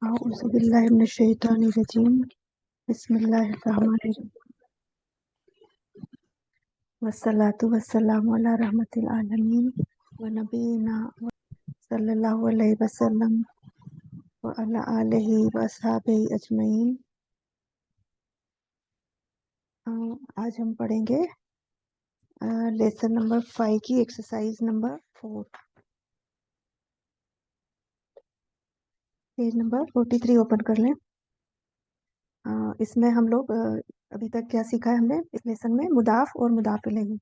अऊज़ु बिल्लाहि मिनश शैतानिर रजीम। बिस्मिल्लाहिर रहमानिर रहीम। वस्सलातु वस्सलामु अला रहमतिल आलमीन व नबीना सल्लल्लाहु अलैहि वसल्लम व अला आलिहि व अस्हाबिहि अजमईन। आज हम पढ़ेंगे लेसन नंबर 5 की exercise number 4, page number 43 open कर लें। इसमें हम लोग अभी तक क्या सीखा है हमने इस लेसन में, मुदाफ और मुदाफ इलैहि।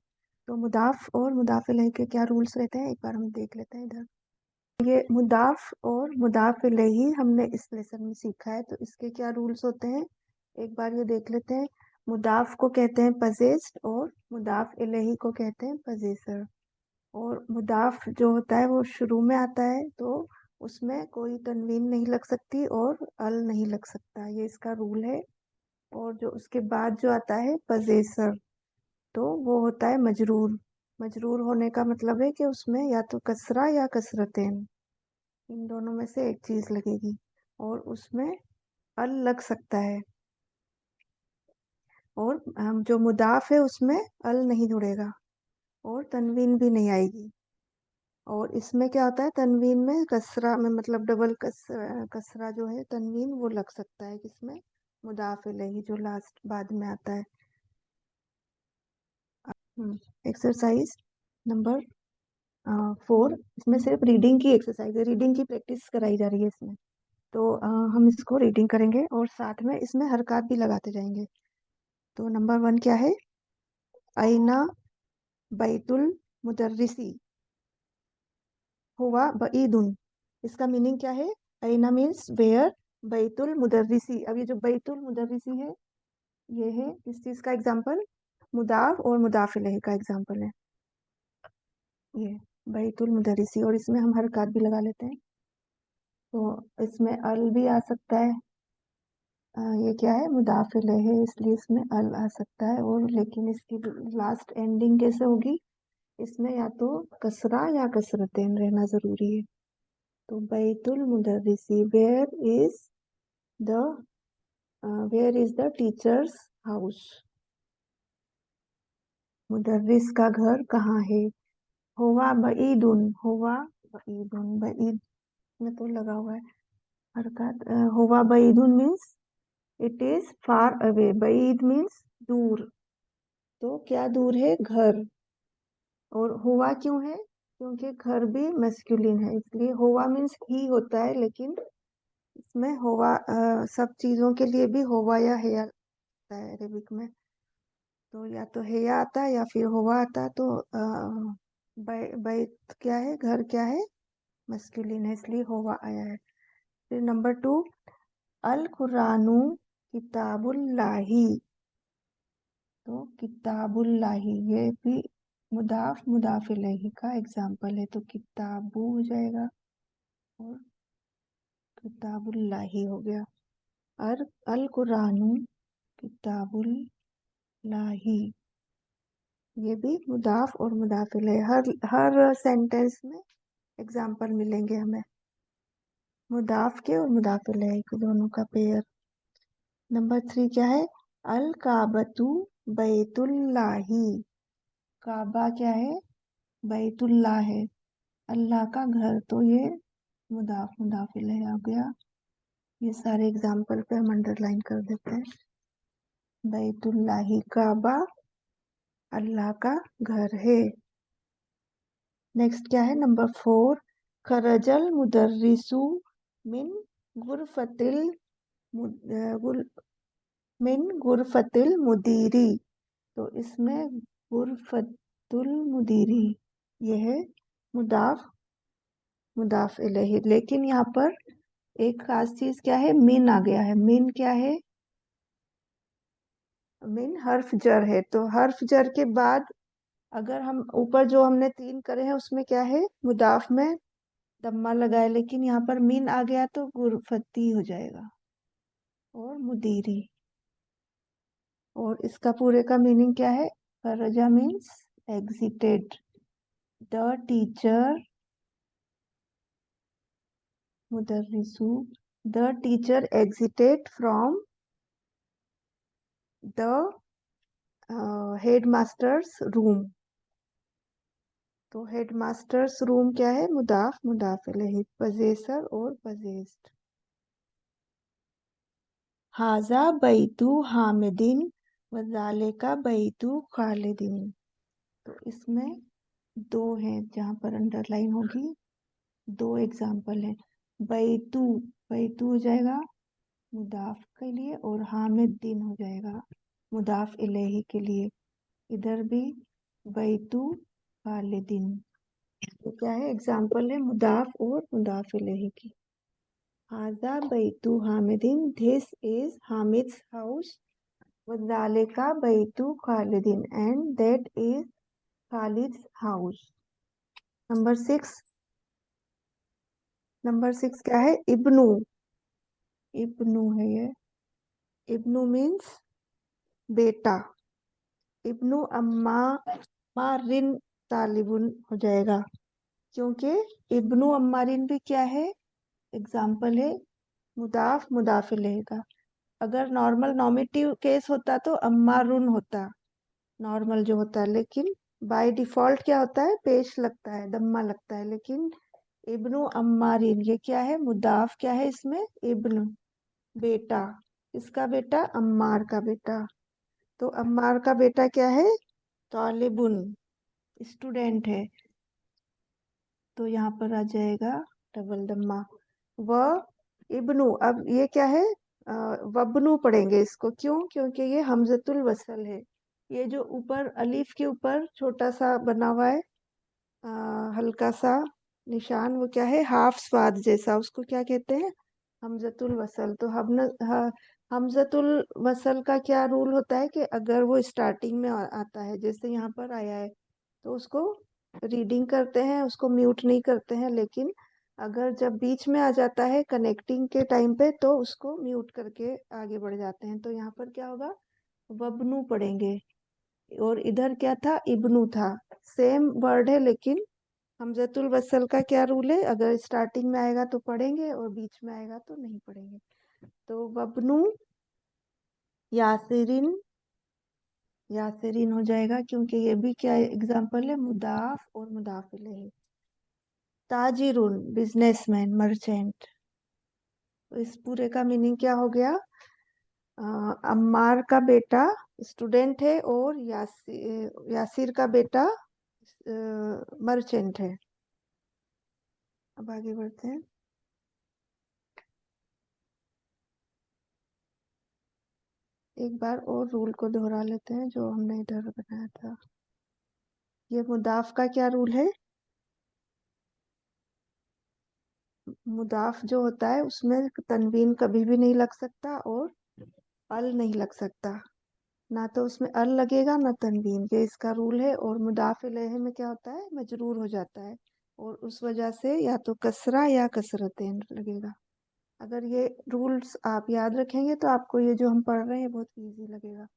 तो मुदाफ और मुदाफ इलैहि के क्या रूल्स रहते हैं एक बार हम देख लेते हैं इधर। ये मुदाफ और मुदाफ इलैहि हमने इस लेसन में सीखा है, तो इसके क्या रूल्स होते हैं एक बार ये देख लेते हैं। मुदाफ को कहते हैं पजेस्ड और मुदाफ इलैहि को कहते हैं पजेसर। और मुदाफ जो होता है वो शुरू में आता है, तो उसमें कोई तनवीन नहीं लग सकती और अल नहीं लग सकता, ये इसका रूल है। और जो उसके बाद जो आता है पजेसर, तो वो होता है मजरूर। मजरूर होने का मतलब है कि उसमें या तो कसरा या कसरतेन, इन दोनों में से एक चीज लगेगी और उसमें अल लग सकता है। और जो मुदाफ है उसमें अल नहीं जुड़ेगा और तनवीन भी नहीं आएगी। और इसमें क्या होता है, तनवीन में कसरा में मतलब डबल कसरा जो है तनवीन वो लग सकता है किसमें, मुदाफ इलैहि जो लास्ट बाद में आता है। एक्सरसाइज नंबर 4, इसमें सिर्फ रीडिंग की एक्सरसाइज है, रीडिंग की प्रैक्टिस कराई जा रही है इसमें। तो हम इसको रीडिंग करेंगे और साथ में इसमें हरकत भी लगाते जाएंगे। तो नंबर 1 क्या है, आईना बैतुल मुदर्रिसी हुआ बईदुन। इसका मीनिंग क्या है, आईना मीन्स वेयर, बैतुल मुदर्रिसी, अब ये जो बैतुल मुदर्रिसी है ये है किस चीज का एग्जाम्पल, मुदाफ और मुदाफ इलैहि का एग्जाम्पल है ये बैतुल मुदर्रिसी। और इसमें हम हरकत भी लगा लेते हैं, तो इसमें अल भी आ सकता है। ये क्या है, मुदाफ इलैहि है इसलिए इसमें अल आ सकता है, और लेकिन इसकी लास्ट एंडिंग कैसे होगी, इसमें या तो कसरा या कसरतेन रहना जरूरी है। तो बैतुल मुदर्रिसी, the where is the teachers house, मुदर्रिस का घर कहाँ है। हुआ बईदुन, हुआ बईदुन, बईद में तो लगा हुआ है हरकत। हुआ बईदुन means it is far away, बईद मीन्स दूर, तो क्या दूर है, घर। और हुआ क्यों है, क्योंकि घर भी मैस्कुलिन है इसलिए हुआ मीन्स ही होता है, लेकिन इसमें हुआ सब चीजों के लिए भी हुआ या हेया आता है अरेबिक में। तो या तो हेया आता है या फिर हुआ आता है। तो बैत क्या है, घर क्या है, मस्कुलिन है इसलिए हुआ आया है। फिर नंबर 2, अल कुरानु किताबुल्लाही, तो किताबुल्लाही ये भी मुदाफ मुदाफ इलैहि का एग्जाम्पल है, तो किताबु हो जाएगा और किताबुल्लाही हो गया। अल कुरानु किताबुल्लाही, ये भी मुदाफ और मुदाफ इलैहि, हर सेंटेंस में एग्जाम्पल मिलेंगे हमें मुदाफ के और मुदाफ इलैहि के दोनों का पेयर। नंबर 3 क्या है, अल काबतु बैतुल्लाही, काबा क्या है, बैतुल्लाह है, अल्लाह का घर, तो ये मुदाफ मुदाफ इलैहि आ गया। ये सारे एग्जाम्पल पे हम अंडरलाइन कर देते हैं। बैतुल्लाही, काबा अल्लाह का घर है। नेक्स्ट क्या है, नंबर 4, खरजल मुदर्रिसु मिन गुरफतिल मिन गुरफतिल मुदीरी, तो इसमें गुरफतुल मुदीरी ये है मुदाफ मुदाफ इलैहि, लेकिन यहाँ पर एक खास चीज क्या है, मिन आ गया है। मिन क्या है, मिन हर्फ जर है, तो हर्फ जर के बाद अगर हम ऊपर जो हमने 3 करे हैं उसमें क्या है, मुदाफ में दम्मा लगाए, लेकिन यहाँ पर मीन आ गया तो गुरफती हो जाएगा और मुदीरी। और इसका पूरे का मीनिंग क्या है, खरजा मीन्स एग्जिटेड, द टीचर मुदर्रिसु the teacher exited from the headmaster's room. तो हेडमास्टर्स रूम क्या है? मुदाफ मुदाफ इलैहि, पजेसर और पजेस्ड। हाजा बैतु हामिदिन वजालिका बैतु खालिदिन। तो इसमें दो हैं जहां पर अंडरलाइन होगी, दो एग्जाम्पल है। बैतु, बैतु हो जाएगा मुदाफ के लिए और हामिद दिन हो जाएगा मुदाफ इलेही के लिए। इधर भी बैतु खालिदिन। तो क्या है? एग्जाम्पल है मुदाफ और मुदाफ इलेही की। हाजा बैतु हामिदिन, दिस इज हामिद्स हाउस। वज़ालिका बैतु खालिदिन, and that is Khalid's house. Number six, number six क्या है? इब्नु, इब्नु है ये। इब्नु मीन्स बेटा। इब्नु अम्मा मारिन तालिबुन हो जाएगा, क्योंकि इब्नु अम्मारिन भी क्या है? एग्जाम्पल है मुदाफ मुदाफ इलेही का। अगर नॉर्मल नॉमिटिव केस होता तो अम्मारुन होता, नॉर्मल जो होता है, लेकिन बाय डिफॉल्ट क्या होता है? पेश लगता है, दम्मा लगता है। लेकिन इब्नु अम्मारिन ये क्या है? मुदाफ क्या है इसमें? इब्नु, बेटा। इसका बेटा? अम्मार का बेटा। तो अम्मार का बेटा क्या है? तालिबुन, स्टूडेंट है। तो यहाँ पर आ जाएगा डबल दम्मा। व इब्नु, अब ये क्या है? वब्नु पढ़ेंगे इसको। क्यों? क्योंकि ये हमजतुल वसल है। ये जो ऊपर अलीफ के ऊपर छोटा सा बना हुआ है अ, हल्का सा निशान, वो क्या है? हाफ स्वाद जैसा, उसको क्या कहते हैं? हमजतुल वसल। तो हमजतुल वसल का क्या रूल होता है कि अगर वो स्टार्टिंग में आता है, जैसे यहाँ पर आया है, तो उसको रीडिंग करते हैं, उसको म्यूट नहीं करते हैं। लेकिन अगर जब बीच में आ जाता है कनेक्टिंग के टाइम पे, तो उसको म्यूट करके आगे बढ़ जाते हैं। तो यहाँ पर क्या होगा? वब्नु पढ़ेंगे। और इधर क्या था? इब्नु था। सेम वर्ड है, लेकिन हमजतुल वसल का क्या रूल है? अगर स्टार्टिंग में आएगा तो पढ़ेंगे और बीच में आएगा तो नहीं पढ़ेंगे। तो वब्नु यासिरिन, यासिरिन हो जाएगा, क्योंकि ये भी क्या एग्जाम्पल है? मुदाफ और मुदाफ इलेही। ताजिरुन, बिजनेसमैन, मर्चेंट। तो इस पूरे का मीनिंग क्या हो गया? अम्मार का बेटा स्टूडेंट है और यासिर का बेटा मर्चेंट है। अब आगे बढ़ते हैं। एक बार और रूल को दोहरा लेते हैं जो हमने इधर बनाया था। ये मुदाफ का क्या रूल है? मुदाफ जो होता है उसमें तनवीन कभी भी नहीं लग सकता और अल नहीं लग सकता। ना तो उसमें अल लगेगा ना तनवीन, ये इसका रूल है। और मुदाफ इलेही में क्या होता है? मजरूर हो जाता है, और उस वजह से या तो कसरा या कसरतेन लगेगा। अगर ये रूल्स आप याद रखेंगे तो आपको ये जो हम पढ़ रहे हैं बहुत इजी लगेगा।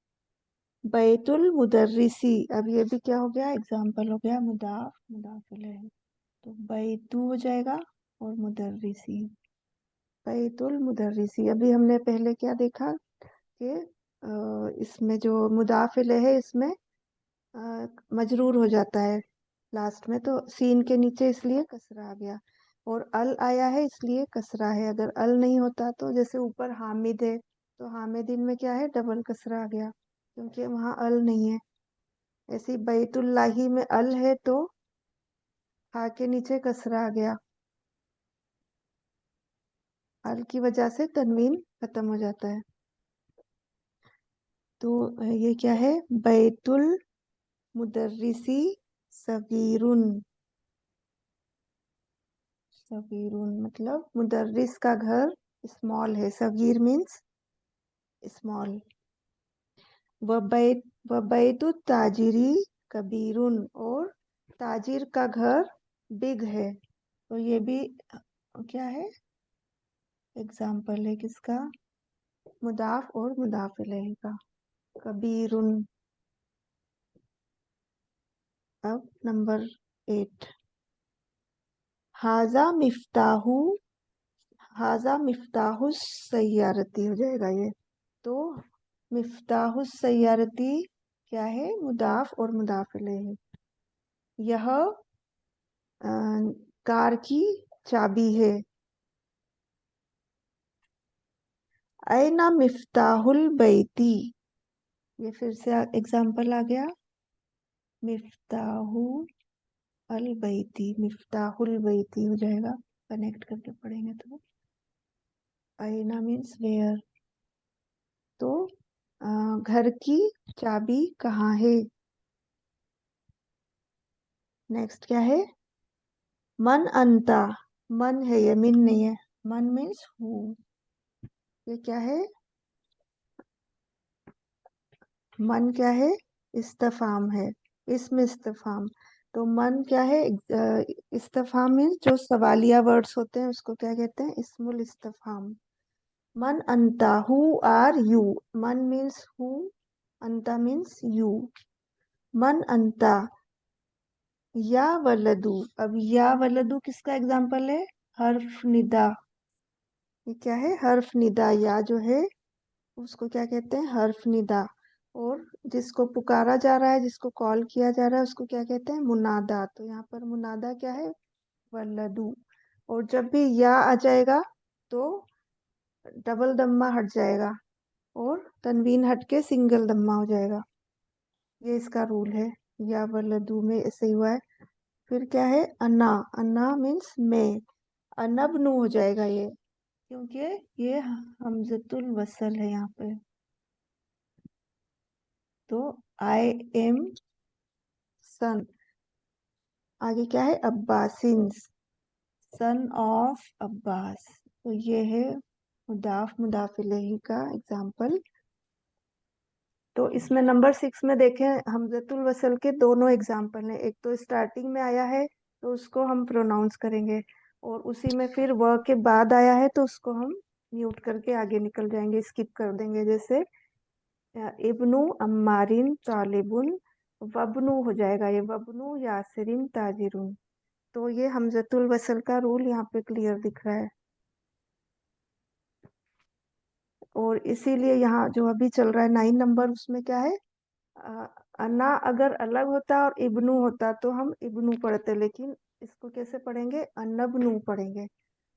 बैतुल मुदर्रिसी, अब ये भी क्या हो गया? एग्जाम्पल हो गया मुदाफ मुदाफ इलेही। तो बैतु हो जाएगा और मुदर्रिसी, बैतुल मुदर्रिसी। अभी हमने पहले क्या देखा कि इसमें जो मुदाफ इलेही है इसमें मजरूर हो जाता है लास्ट में, तो सीन के नीचे इसलिए कसरा आ गया। और अल आया है इसलिए कसरा है। अगर अल नहीं होता तो जैसे ऊपर हामिद है, तो हामिदिन में क्या है? डबल कसरा आ गया, क्योंकि वहां अल नहीं है। ऐसे ही बैतुल्लाही में अल है तो हा के नीचे कसरा आ गया। अल की वजह से तनवीन खत्म हो जाता है। तो ये क्या है? बैतुल मुदर्रिसी सगीरुन, सगीरुन मतलब मुदर्रिस का घर स्मॉल है। सगीर मीन्स स्मॉल। वबैत वबैतु ताजिरी कबीरुन, और ताजिर का घर बिग है। तो ये भी क्या है? एग्जाम्पल है किसका? मुदाफ और मुदाफ इलेही का। कबीरुन। अब नंबर 8, हाजा मिफ्ताहू हाजा मिफ्ताहुस सैयारती हो जाएगा ये। तो मिफ्ताहुस सैयारती क्या है? मुदाफ और मुदाफ इलैहि। यह कार की चाबी है। ऐना मिफ्ताहुल बैती, ये फिर से एग्जाम्पल आ गया। मिफ्ताहु अल बैती, मिफ्ताहुल बैती हो जाएगा, कनेक्ट करके पढ़ेंगे तो। ऐना मीन्स वेयर। तो घर की चाबी कहाँ है? नेक्स्ट क्या है? मन अंता, मन है ये, मिन नहीं है। मन मीन्स हु। ये क्या है? मन क्या है? इस्तफाम है, इसमें इस्तफाम। तो मन क्या है? इस्तफाम मीन्स जो सवालिया वर्ड्स होते हैं उसको क्या कहते हैं? इस्मुल इस्तफाम। मन अंता, हु आर यू। मन means who, Anta means you. मन अंता या वलदू। अब या वलदू किसका एग्जाम्पल है? हर्फ निदा। ये क्या है? हर्फ निदा। या जो है उसको क्या कहते हैं? हर्फ निदा। और जिसको पुकारा जा रहा है, जिसको कॉल किया जा रहा है, उसको क्या कहते हैं? मुनादा। तो यहाँ पर मुनादा क्या है? वल्लदू। और जब भी या आ जाएगा तो डबल दम्मा हट जाएगा और तनवीन हट के सिंगल दम्मा हो जाएगा। ये इसका रूल है। या वल्लदू में ऐसे ही हुआ है। फिर क्या है? अन्ना। अन्ना मीन्स मैं। अनबनु हो जाएगा ये, क्योंकि ये हमजतुल वसल है यहाँ पे। तो आई एम सन। आगे क्या है? अब्बासिन्स, सन ऑफ अब्बास। तो ये है मुदाफ मुदाफ इलैहि का एग्जाम्पल। तो इसमें नंबर 6 में देखें, हमजतुल वसल के दोनों एग्जाम्पल हैं। एक तो स्टार्टिंग में आया है तो उसको हम प्रोनाउंस करेंगे, और उसी में फिर व के बाद आया है तो उसको हम म्यूट करके आगे निकल जाएंगे, स्किप कर देंगे। जैसे इब्नु अम्मारिन तालिबुन, वब्नु हो जाएगा ये, वब्नु यासिरिन ताजिरुन। तो ये हमजतुल वसल का रूल यहाँ पे क्लियर दिख रहा है। और इसीलिए यहाँ जो अभी चल रहा है 9 नंबर, उसमें क्या है? अ, अन्ना अगर अलग होता और इब्नु होता तो हम इब्नु पढ़ते, लेकिन इसको कैसे पढ़ेंगे? अनबनु पढ़ेंगे।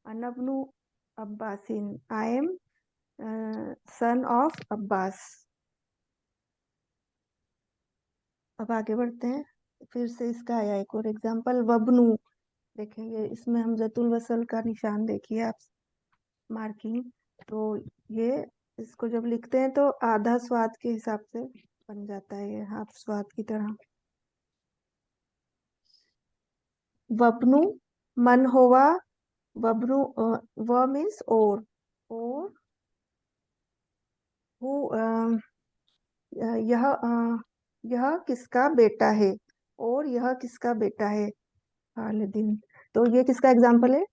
अनबनु अब्बासिन, I am son of Abbas. अब आगे बढ़ते हैं। फिर से इसका आया एक और एग्जाम्पल, वब्नु। देखेंगे इसमें हमजतुल वसल का निशान देखिए आप, मार्किंग। तो ये इसको जब लिखते हैं तो आधा स्वाद के हिसाब से बन जाता है, ये हाफ स्वाद की तरह। वब्नु मन होवा। वब्नु व मीन्स और हु यह किसका बेटा है, और यह किसका बेटा है? खालिदिन। तो ये किसका एग्जाम्पल है?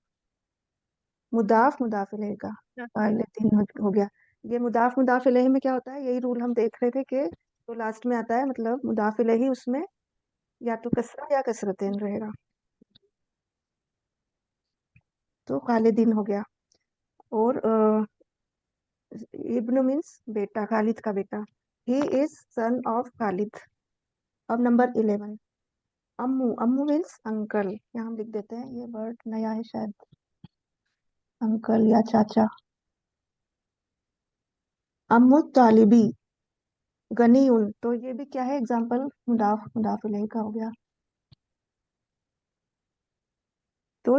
मुदाफ मुदाफ इलैहि का। खालिदिन हो गया। ये मुदाफ मुदाफ इलैहि में क्या होता है? यही रूल हम देख रहे थे कि तो लास्ट में आता है, मतलब मुदाफ इलैहि उसमें या तो कसरा या कसरतैन रहेगा। तो खालिदिन हो गया। और इब्न मीन्स बेटा, खालिद का बेटा। He is son of Khalid. अब नंबर 11, अम्मू। अम्मू मीन्स अंकल। यहाँ हम लिख देते हैं, ये वर्ड नया है शायद, अंकल या चाचा। अम्मू तालिबी गनीउन। तो ये भी क्या है? एग्जाम्पल मुदाफ मुदाफ इलैहि का हो गया। तो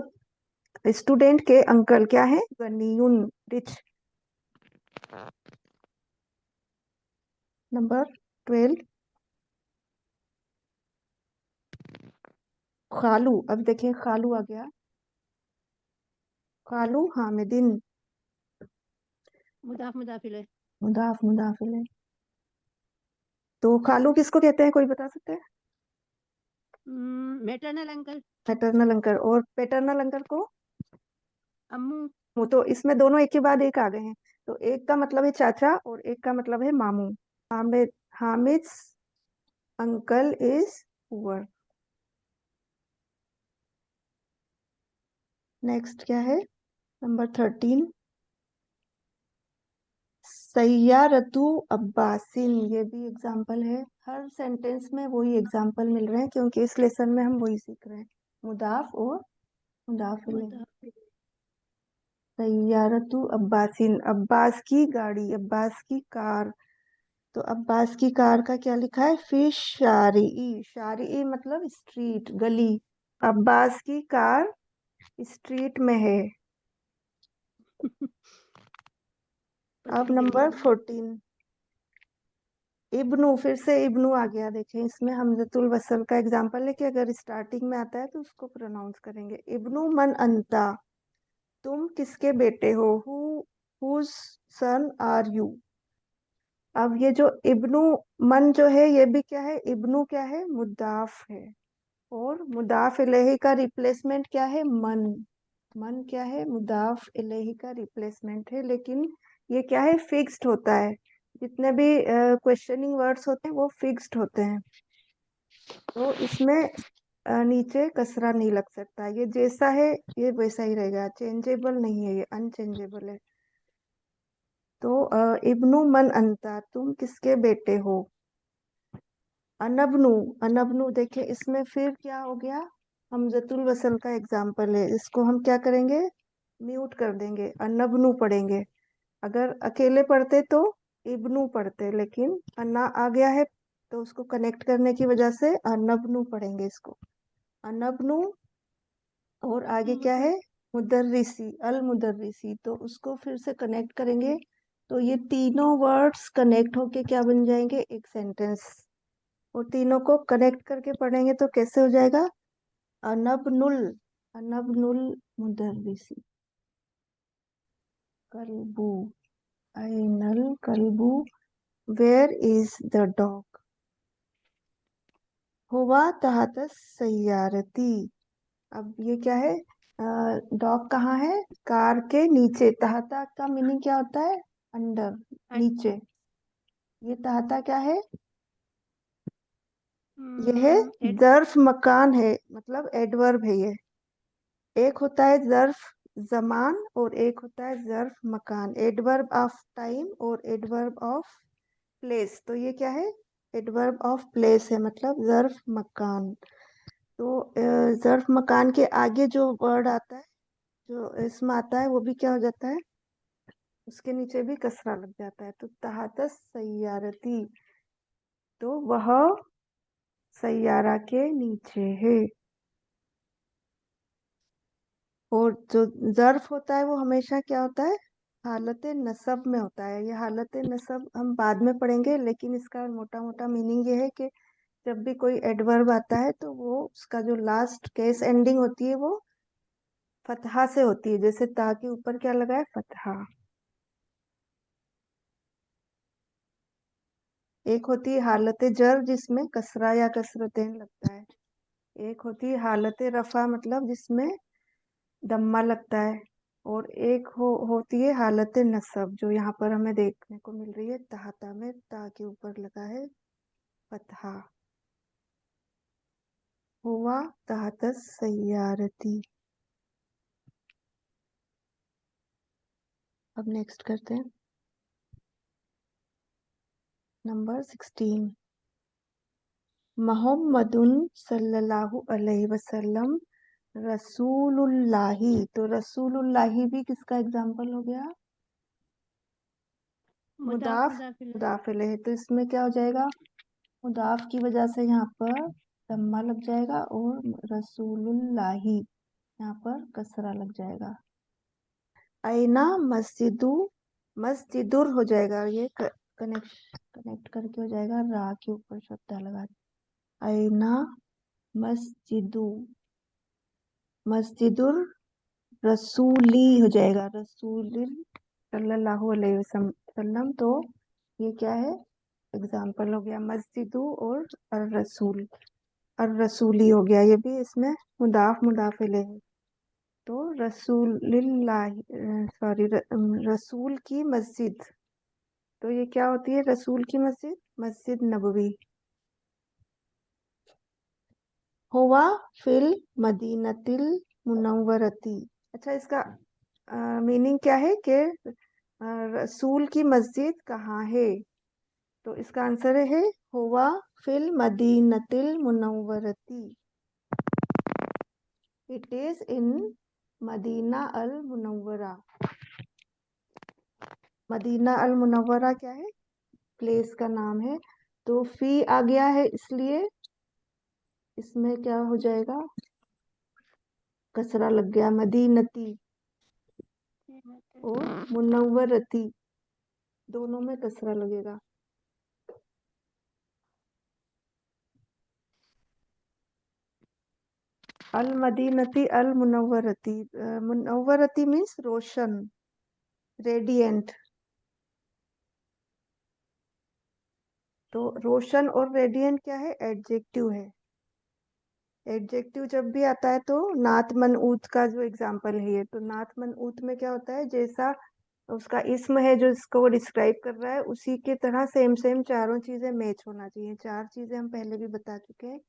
स्टूडेंट के अंकल क्या है? गनीउन, रिच। नंबर 12, खालू। अब देखिए खालू आ गया। खालू हामिदिन, मुदाफ मुदाफ इलैह। मुदाफ मुदाफ इलैहि। तो खालू किसको कहते हैं, कोई बता सकते हैं? Maternal uncle. Maternal uncle. और पेटर्नल अंकल को? अम्मू। वो तो इसमें दोनों एक के बाद एक आ गए हैं। तो एक का मतलब है चाचा और एक का मतलब है मामू। Hamid, Hamid's uncle is poor. Next क्या है? नंबर 13, सय्यारतु अब्बासिन, ये भी एग्जाम्पल है। हर सेंटेंस में वही एग्जाम्पल मिल रहे हैं क्योंकि इस लेसन में हम वही सीख रहे हैं, मुदाफ और मुदाफ इलैह। मुदाफ। सय्यारतु अब्बासिन, अब्बास की गाड़ी, अब्बास की कार। तो अब्बास की कार का क्या लिखा है, फिश शारिई, शारिई मतलब स्ट्रीट, गली। अब्बास की कार स्ट्रीट में है। अब पकड़ी गई नंबर है ना। 14, इब्नू, फिर से इब्नू आ गया। देखें इसमें हमजतुल वसल का एग्जाम्पल है कि अगर स्टार्टिंग में आता है तो उसको प्रोनाउंस करेंगे। इब्नू मन अंता, तुम किसके बेटे हो, हुज सन आर यू। अब ये जो इब्नू मन जो है ये भी क्या है, इब्नू क्या है, मुदाफ है। और मुदाफ इलेही का रिप्लेसमेंट क्या है, मन। मन क्या है, मुदाफ इलेही का रिप्लेसमेंट है, लेकिन ये क्या है, फिक्स्ड होता है। जितने भी क्वेश्चनिंग वर्ड्स होते हैं वो फिक्स्ड होते हैं, तो इसमें नीचे कसरा नहीं लग सकता। ये जैसा है ये वैसा ही रहेगा, चेंजेबल नहीं है, ये अनचेंजेबल है। तो इब्नु मन अंता, तुम किसके बेटे हो। अनबनु, अनबनु देखे इसमें फिर क्या हो गया, हमजतुल वसल का एग्जाम्पल है, इसको हम क्या करेंगे, म्यूट कर देंगे, अनबनु पढ़ेंगे। अगर अकेले पढ़ते तो इब्नु पढ़ते, लेकिन अन्ना आ गया है तो उसको कनेक्ट करने की वजह से अनबनु पढ़ेंगे इसको, अनबनु। और आगे क्या है, मुदर्रिसी, अल मुदर्रिसी, तो उसको फिर से कनेक्ट करेंगे तो ये तीनों वर्ड्स कनेक्ट होके क्या बन जाएंगे, एक सेंटेंस। और तीनों को कनेक्ट करके पढ़ेंगे तो कैसे हो जाएगा, अनबनुल, अनबनुल मुदर्रिसी, कल्बू, ainal कल्बू, वेयर इज द डॉग, हुआ तहत सैयारती। अब ये क्या है, डॉग कहाँ है, कार के नीचे। तहता का मीनिंग क्या होता है, अंडर, नीचे। ये तहता क्या है, ये है एड। ज़र्फ मकान है, मतलब एडवर्ब है ये। एक होता है ज़र्फ जमान और एक होता है ज़र्फ मकान, एडवर्ब ऑफ टाइम और एडवर्ब ऑफ प्लेस। तो ये क्या है, एडवर्ब ऑफ प्लेस है, मतलब ज़र्फ मकान। तो ज़र्फ मकान के आगे जो वर्ड आता है, जो इसमें आता है, वो भी क्या हो जाता है, उसके नीचे भी कसरा लग जाता है। तो तहतस सैयारती, तो वह सैयारा के नीचे है। और जो जर्फ होता है वो हमेशा क्या होता है, हालत नसब में होता है। ये हालत नसब हम बाद में पढ़ेंगे, लेकिन इसका मोटा मोटा मीनिंग ये है कि जब भी कोई एडवर्ब आता है तो वो उसका जो लास्ट केस एंडिंग होती है वो फतहा से होती है। जैसे ता के ऊपर क्या लगा है, फतहा। एक होती है हालत जर जिसमें कसरा या कसरतें लगता है, एक होती है हालत रफा मतलब जिसमें दम्मा लगता है, और एक होती है हालत नसब जो यहाँ पर हमें देखने को मिल रही है, तहता में ता के ऊपर लगा है फतहा, हुआ तहत सैयारती। अब नेक्स्ट करते हैं नंबर 16, मोहम्मदुन सल्लल्लाहु अलैहि वसल्लम रसूलुल्लाही। तो रसूलुल्लाही भी किसका एग्जाम्पल हो गया, मुदाफ मुदाफ, मुदाफ इलैह। मुदाफ इलैह। तो इसमें क्या हो जाएगा, मुदाफ की वजह से यहाँ पर दम्मा लग जाएगा और रसूलुल्लाही यहाँ पर कसरा लग जाएगा। आईना मस्जिदु, मस्जिदुर हो जाएगा, ये कनेक्ट करके हो जाएगा, रा के ऊपर शब्द लगा। आईना मस्जिदु, मस्जिदुर रसूली हो जाएगा, रसूल सल्लल्लाहु अलैहि वसल्लम। तो ये क्या है, एग्जाम्पल हो गया, मस्जिदु और अर रसूल, अर रसूली हो गया। ये भी इसमें मुदाफ मुदाफ इलैह है। तो सॉरी, रसूल की मस्जिद। तो ये क्या होती है, रसूल की मस्जिद, मस्जिद नबवी। हुआ फिल मदीनतिल मुनव्वरती। अच्छा, इसका मीनिंग क्या है कि रसूल की मस्जिद कहाँ है? तो इसका आंसर है हुआ फिल मदीनतिल मुनव्वरती। इट इज इन मदीना अल मुनव्वरा। मदीना अल मुनव्वरा क्या है? प्लेस का नाम है। तो फी आ गया है, इसलिए इसमें क्या हो जाएगा? कसरा लग गया, मदीनती और मुनव्वरती दोनों में कसरा लगेगा। अल मदीनती अल मुनव्वरती। मुनव्वरती मीन्स रोशन, रेडिएंट। तो रोशन और रेडिएंट क्या है? एडजेक्टिव है। एडजेक्टिव जब भी आता है तो नात मनऊत का जो एग्जाम्पल है ये, तो नात मनऊत में क्या होता है? जैसा उसका इसम है जो इसको वो डिस्क्राइब कर रहा है, उसी की तरह सेम सेम चारों चीजें मैच होना चाहिए। चार चीजें हम पहले भी बता चुके हैं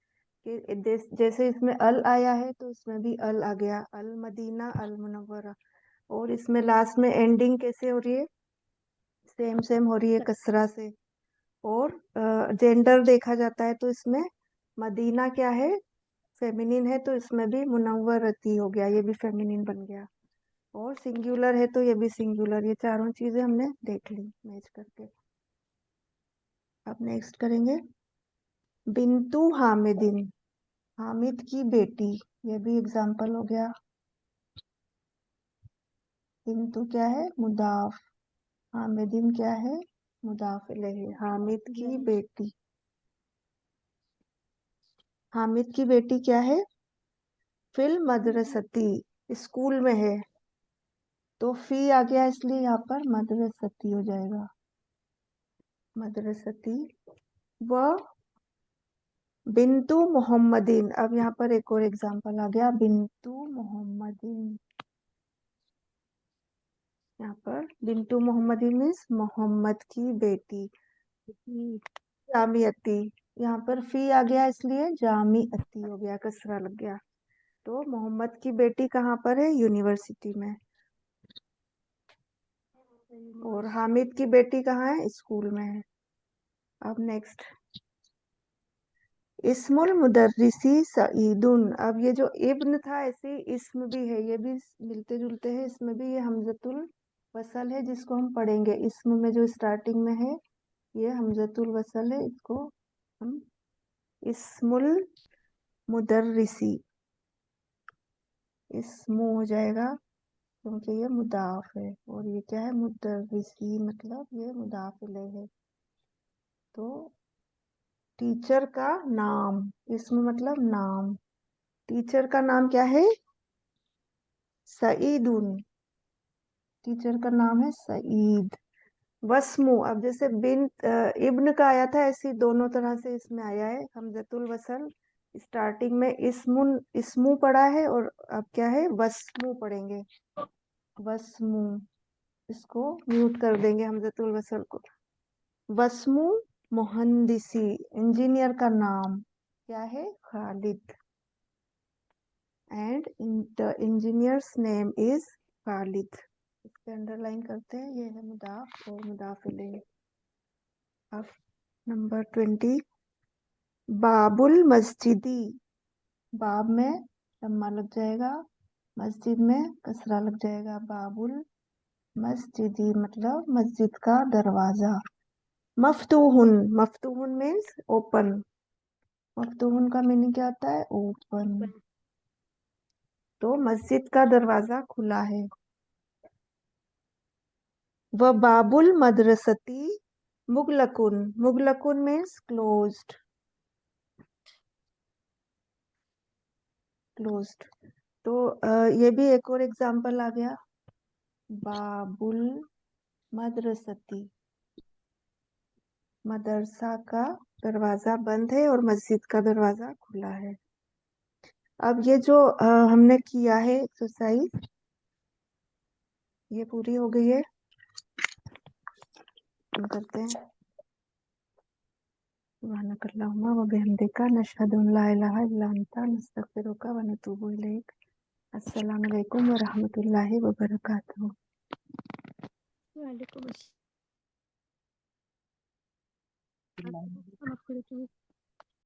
कि जैसे इसमें अल आया है तो इसमें भी अल आ गया, अल मदीना अल मुनव्वरा। और इसमें लास्ट में एंडिंग कैसे हो रही है? सेम सेम हो रही है, कसरा से। और जेंडर देखा जाता है तो इसमें मदीना क्या है? फेमिनिन है, तो इसमें भी मुनव्वरती हो गया, ये भी फेमिनिन बन गया। और सिंगुलर है तो ये भी सिंगुलर। ये चारों चीजें हमने देख ली मैच करके। अब नेक्स्ट करेंगे बिंतु हामिदिन, हामिद की बेटी। ये भी एग्जाम्पल हो गया। बिंतु क्या है? मुदाफ। हामिदिन क्या है? मुदाफ इलैहि। हामिद की बेटी। हामिद की बेटी क्या है? फिल मदरसती, स्कूल में है। तो फी आ गया, इसलिए यहाँ पर मदरसती हो जाएगा, मदरसती। व बिंतु मोहम्मदीन। अब यहाँ पर एक और एग्जांपल आ गया, बिंतु मोहम्मदीन। यहाँ पर बिंतु मोहम्मदीन मीन्स मोहम्मद की बेटी। जामियती, यहाँ पर फी आ गया इसलिए जामियती हो गया, कसरा लग गया। तो मोहम्मद की बेटी कहाँ पर है? यूनिवर्सिटी में। और हामिद की बेटी कहाँ है? स्कूल में है। अब नेक्स्ट इस्मुल मुदर्रिसी सईदुन। अब ये जो इब्न था, ऐसे इस्म भी है, ये भी मिलते जुलते हैं। इसमें भी ये हमजतुल वसल है जिसको हम पढ़ेंगे। इस्म में जो स्टार्टिंग में है ये हमजतुल वसल है, इसको हम इस्मुल मुदर्रिसी, इस्मु हो जाएगा क्योंकि ये मुदाफ है। और ये क्या है? मुदर्रिसी, मतलब ये मुदाफ इलैह है। तो टीचर का नाम, इसमें मतलब नाम। टीचर का नाम क्या है? सईदुन। टीचर का नाम है सईद। वस्मु, अब जैसे बिन इब्न का आया था, ऐसे दोनों तरह से इसमें आया है हमजतुल वसल। स्टार्टिंग में इस्मुन, इस्मु पढ़ा है, और अब क्या है? वस्मु पढ़ेंगे, वस्मु। इसको म्यूट कर देंगे हमजतुल वसल को। वस्मु मोहंदिसी, इंजीनियर का नाम क्या है? Khalid. And the engineers name is Khalid. इसके अंडरलाइन करते हैं, ये है मुदाफ और मुदाफ इलैह। अब नंबर 20 बाबुल मस्जिदी। बाब में लम्मा लग जाएगा, मस्जिद में कसरा लग जाएगा। बाबुल मस्जिदी मतलब मस्जिद का दरवाजा। मफ्तूहुन, मफ्तूहुन मीन्स ओपन। मफ्तूहुन का मीनिंग क्या होता है? ओपन। तो मस्जिद का दरवाजा खुला है। व बाबुल मदरसती मुगलकुन, मुगलकुन मीन्स क्लोज्ड, क्लोज्ड। तो ये भी एक और एग्जांपल आ गया, बाबुल मदरसती, मदरसा का दरवाजा बंद है और मस्जिद का दरवाजा खुला है। अब ये जो हमने किया है एक्सरसाइज, ये पूरी हो गई है। हम करते हैं सुब्हानकल्लाहुम्मा व बिहम्दिका नशहदु अन ला इलाहा इल्ला अंता नस्तगफिरुका व नतूबु इलैक। अस्सलाम वालेकुम व रहमतुल्लाहि व बरकातुहू। वालेकुम अस्सलाम। आप आपको